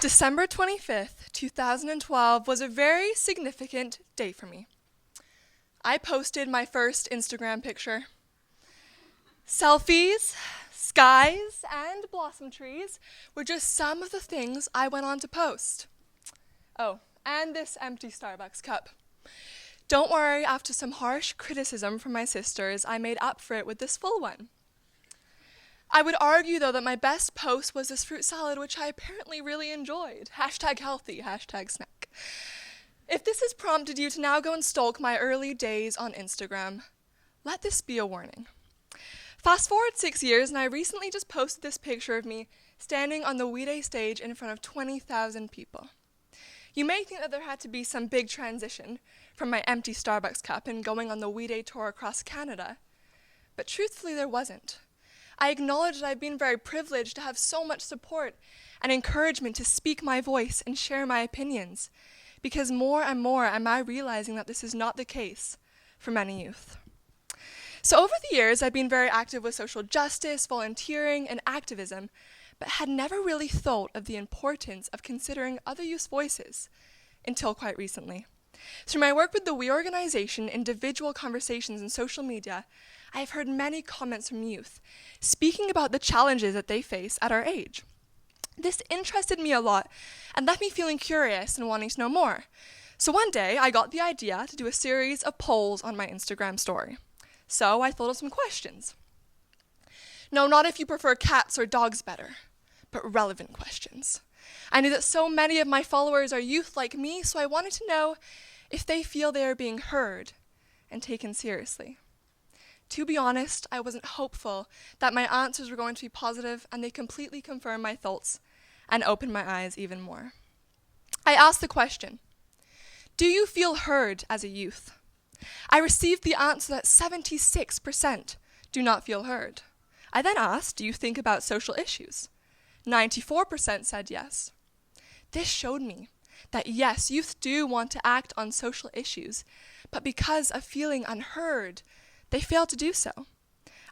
December 25th, 2012 was a very significant day for me. I posted my first Instagram picture. Selfies, skies, and blossom trees were just some of the things I went on to post. Oh, and this empty Starbucks cup. Don't worry, after some harsh criticism from my sisters, I made up for it with this full one. I would argue, though, that my best post was this fruit salad, which I apparently really enjoyed. #healthy, #snack. If this has prompted you to now go and stalk my early days on Instagram, let this be a warning. Fast forward 6 years, and I recently just posted this picture of me standing on the We Day stage in front of 20,000 people. You may think that there had to be some big transition from my empty Starbucks cup and going on the We Day tour across Canada, but truthfully there wasn't. I acknowledge that I've been very privileged to have so much support and encouragement to speak my voice and share my opinions, because more and more am I realizing that this is not the case for many youth. So over the years, I've been very active with social justice, volunteering, and activism, but had never really thought of the importance of considering other youth's voices until quite recently. Through my work with the We organization, individual conversations, and social media, I have heard many comments from youth speaking about the challenges that they face at our age. This interested me a lot and left me feeling curious and wanting to know more. So one day, I got the idea to do a series of polls on my Instagram story. So I thought of some questions. No, not if you prefer cats or dogs better, but relevant questions. I knew that so many of my followers are youth like me, so I wanted to know if they feel they are being heard and taken seriously. To be honest, I wasn't hopeful that my answers were going to be positive, and they completely confirmed my thoughts and opened my eyes even more. I asked the question, do you feel heard as a youth? I received the answer that 76% do not feel heard. I then asked, do you think about social issues? 94% said yes. This showed me that yes, youth do want to act on social issues, but because of feeling unheard, they fail to do so.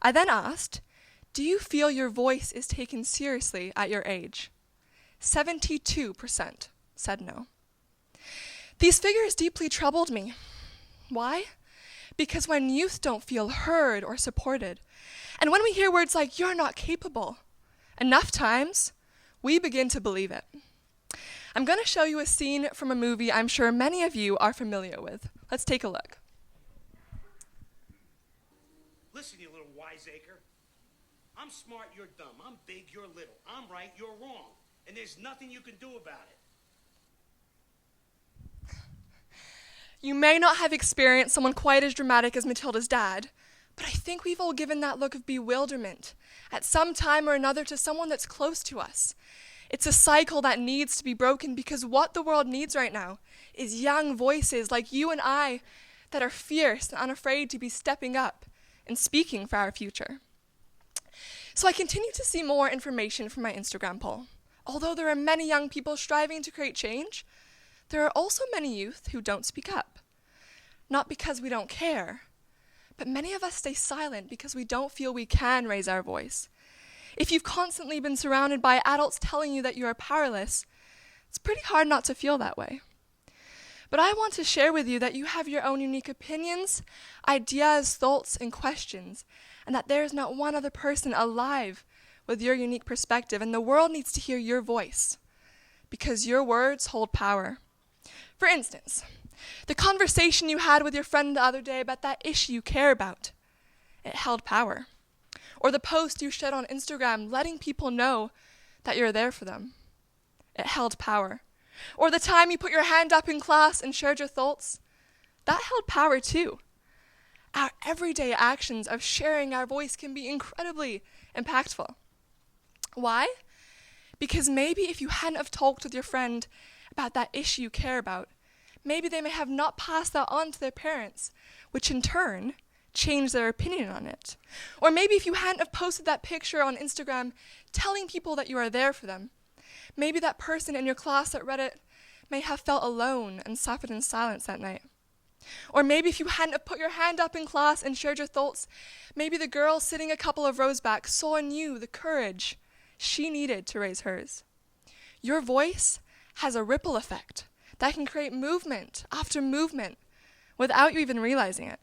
I then asked, do you feel your voice is taken seriously at your age? 72% said no. These figures deeply troubled me. Why? Because when youth don't feel heard or supported, and when we hear words like, you're not capable, enough times, we begin to believe it. I'm going to show you a scene from a movie I'm sure many of you are familiar with. Let's take a look. Listen, you little wiseacre. I'm smart, you're dumb. I'm big, you're little. I'm right, you're wrong. And there's nothing you can do about it. You may not have experienced someone quite as dramatic as Matilda's dad, but I think we've all given that look of bewilderment at some time or another to someone that's close to us. It's a cycle that needs to be broken, because what the world needs right now is young voices like you and I that are fierce and unafraid to be stepping up and speaking for our future. So I continue to see more information from my Instagram poll. Although there are many young people striving to create change, there are also many youth who don't speak up. Not because we don't care, but many of us stay silent because we don't feel we can raise our voice. If you've constantly been surrounded by adults telling you that you are powerless, it's pretty hard not to feel that way. But I want to share with you that you have your own unique opinions, ideas, thoughts, and questions, and that there is not one other person alive with your unique perspective, and the world needs to hear your voice, because your words hold power. For instance, the conversation you had with your friend the other day about that issue you care about, it held power. Or the post you shared on Instagram letting people know that you're there for them, it held power. Or the time you put your hand up in class and shared your thoughts, that held power too. Our everyday actions of sharing our voice can be incredibly impactful. Why? Because maybe if you hadn't have talked with your friend about that issue you care about, maybe they may have not passed that on to their parents, which in turn changed their opinion on it. Or maybe if you hadn't have posted that picture on Instagram telling people that you are there for them, maybe that person in your class that read it may have felt alone and suffered in silence that night. Or maybe if you hadn't have put your hand up in class and shared your thoughts, maybe the girl sitting a couple of rows back saw in you the courage she needed to raise hers. Your voice has a ripple effect that can create movement after movement without you even realizing it.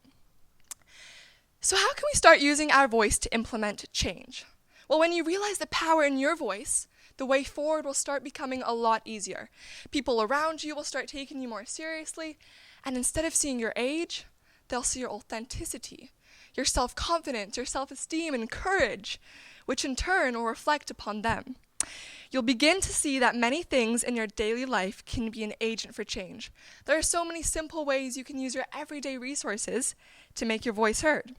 So how can we start using our voice to implement change? Well, when you realize the power in your voice, the way forward will start becoming a lot easier. People around you will start taking you more seriously, and instead of seeing your age, they'll see your authenticity, your self-confidence, your self-esteem, and courage, which in turn will reflect upon them. You'll begin to see that many things in your daily life can be an agent for change. There are so many simple ways you can use your everyday resources to make your voice heard.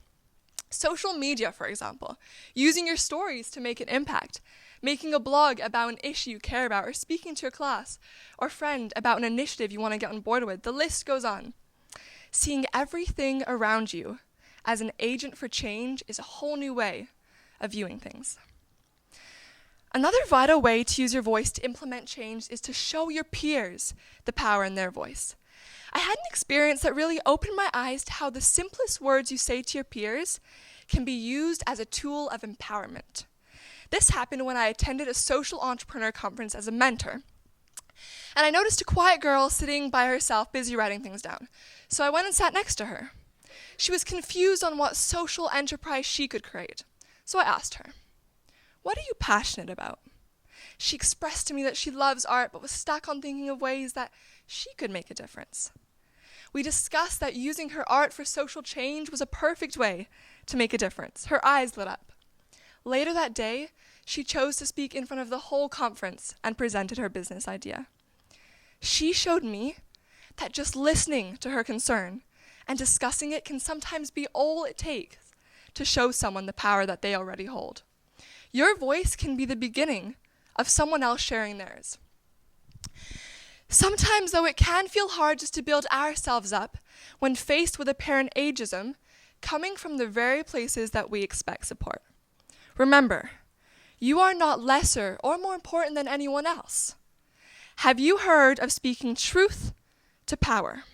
Social media, for example, using your stories to make an impact, making a blog about an issue you care about, or speaking to your class or friend about an initiative you want to get on board with. The list goes on. Seeing everything around you as an agent for change is a whole new way of viewing things. Another vital way to use your voice to implement change is to show your peers the power in their voice. I had an experience that really opened my eyes to how the simplest words you say to your peers can be used as a tool of empowerment. This happened when I attended a social entrepreneur conference as a mentor. And I noticed a quiet girl sitting by herself, busy writing things down. So I went and sat next to her. She was confused on what social enterprise she could create. So I asked her, "What are you passionate about?" She expressed to me that she loves art, but was stuck on thinking of ways that she could make a difference. We discussed that using her art for social change was a perfect way to make a difference. Her eyes lit up. Later that day, she chose to speak in front of the whole conference and presented her business idea. She showed me that just listening to her concern and discussing it can sometimes be all it takes to show someone the power that they already hold. Your voice can be the beginning of someone else sharing theirs. Sometimes, though, it can feel hard just to build ourselves up when faced with apparent ageism coming from the very places that we expect support. Remember, you are not lesser or more important than anyone else. Have you heard of speaking truth to power?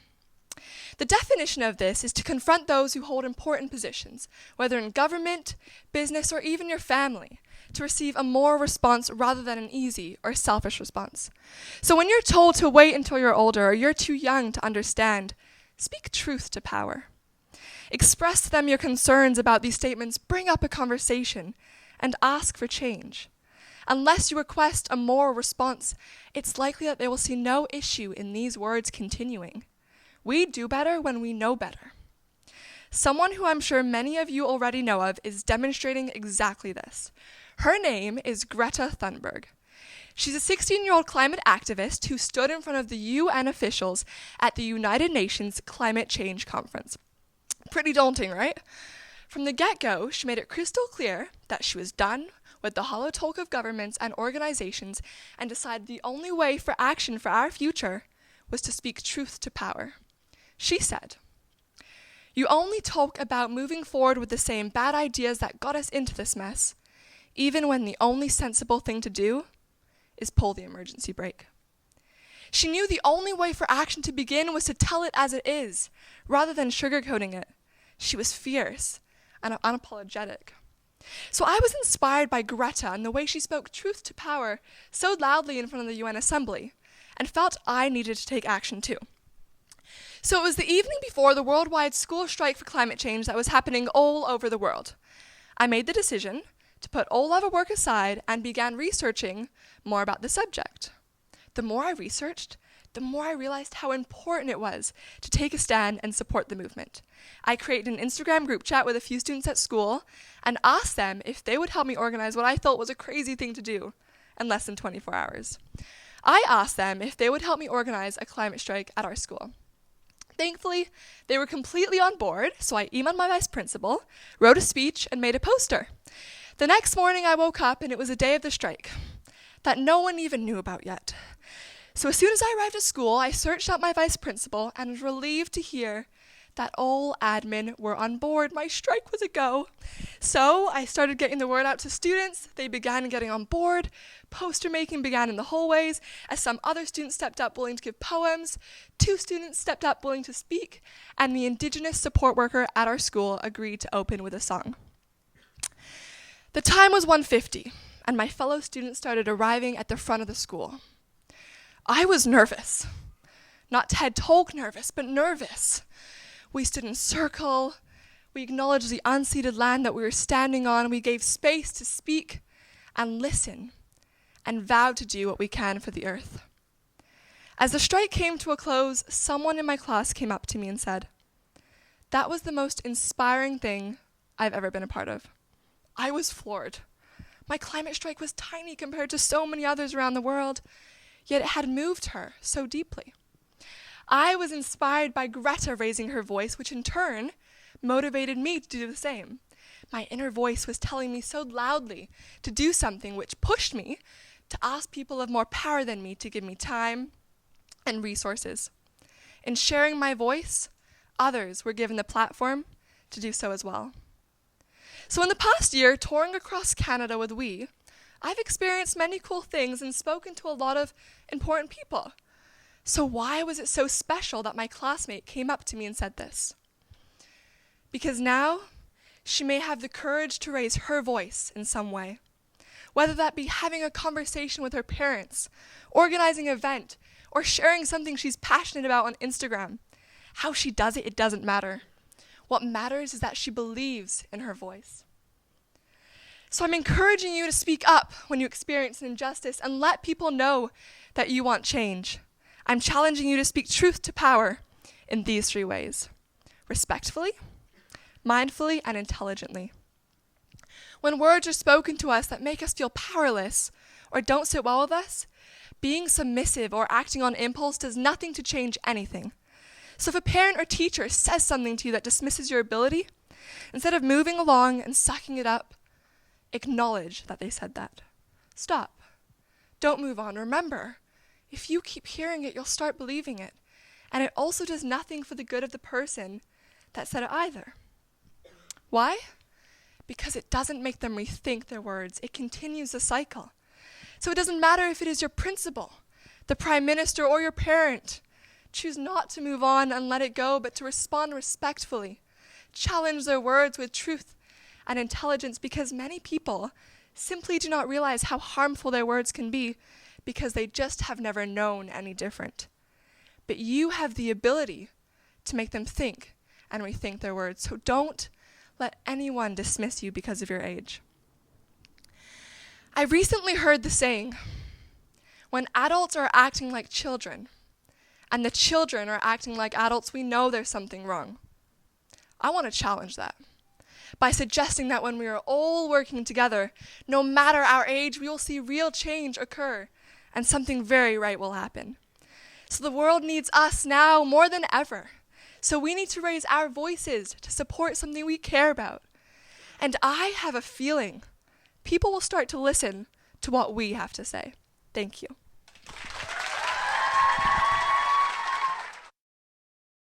The definition of this is to confront those who hold important positions, whether in government, business, or even your family, to receive a moral response rather than an easy or selfish response. So when you're told to wait until you're older or you're too young to understand, speak truth to power. Express to them your concerns about these statements, bring up a conversation, and ask for change. Unless you request a moral response, it's likely that they will see no issue in these words continuing. We do better when we know better. Someone who I'm sure many of you already know of is demonstrating exactly this. Her name is Greta Thunberg. She's a 16-year-old climate activist who stood in front of the UN officials at the United Nations Climate Change Conference. Pretty daunting, right? From the get-go, she made it crystal clear that she was done with the hollow talk of governments and organizations and decided the only way for action for our future was to speak truth to power. She said, "You only talk about moving forward with the same bad ideas that got us into this mess, even when the only sensible thing to do is pull the emergency brake." She knew the only way for action to begin was to tell it as it is, rather than sugarcoating it. She was fierce and unapologetic. So I was inspired by Greta and the way she spoke truth to power so loudly in front of the UN Assembly, and felt I needed to take action too. So it was the evening before the worldwide school strike for climate change that was happening all over the world. I made the decision to put all other work aside and began researching more about the subject. The more I researched, the more I realized how important it was to take a stand and support the movement. I created an Instagram group chat with a few students at school and asked them if they would help me organize what I thought was a crazy thing to do in less than 24 hours. I asked them if they would help me organize a climate strike at our school. Thankfully, they were completely on board, so I emailed my vice principal, wrote a speech, and made a poster. The next morning I woke up and it was the day of the strike that no one even knew about yet. So as soon as I arrived at school, I searched out my vice principal and was relieved to hear that all admin were on board. My strike was a go. So I started getting the word out to students. They began getting on board. Poster making began in the hallways as some other students stepped up willing to give poems. 2 students stepped up willing to speak, and the Indigenous support worker at our school agreed to open with a song. The time was 1:50, and my fellow students started arriving at the front of the school. I was nervous. Not TED Talk nervous, but nervous. We stood in a circle. We acknowledged the unceded land that we were standing on. We gave space to speak and listen and vowed to do what we can for the earth. As the strike came to a close, someone in my class came up to me and said, "That was the most inspiring thing I've ever been a part of." I was floored. My climate strike was tiny compared to so many others around the world, yet it had moved her so deeply. I was inspired by Greta raising her voice, which in turn motivated me to do the same. My inner voice was telling me so loudly to do something, which pushed me to ask people of more power than me to give me time and resources. In sharing my voice, others were given the platform to do so as well. So in the past year, touring across Canada with We, I've experienced many cool things and spoken to a lot of important people. So why was it so special that my classmate came up to me and said this? Because now she may have the courage to raise her voice in some way, whether that be having a conversation with her parents, organizing an event, or sharing something she's passionate about on Instagram. How she does it doesn't matter. What matters is that she believes in her voice. So I'm encouraging you to speak up when you experience an injustice and let people know that you want change. I'm challenging you to speak truth to power in these 3 ways: respectfully, mindfully, and intelligently. When words are spoken to us that make us feel powerless or don't sit well with us, being submissive or acting on impulse does nothing to change anything. So if a parent or teacher says something to you that dismisses your ability, instead of moving along and sucking it up, acknowledge that they said that. Stop. Don't move on. Remember, if you keep hearing it, you'll start believing it. And it also does nothing for the good of the person that said it either. Why? Because it doesn't make them rethink their words. It continues the cycle. So it doesn't matter if it is your principal, the prime minister, or your parent. Choose not to move on and let it go, but to respond respectfully. Challenge their words with truth and intelligence, because many people simply do not realize how harmful their words can be because they just have never known any different. But you have the ability to make them think and rethink their words. So don't let anyone dismiss you because of your age. I recently heard the saying, when adults are acting like children and the children are acting like adults, we know there's something wrong. I want to challenge that by suggesting that when we are all working together, no matter our age, we will see real change occur and something very right will happen. So the world needs us now more than ever. So we need to raise our voices to support something we care about. And I have a feeling people will start to listen to what we have to say. Thank you.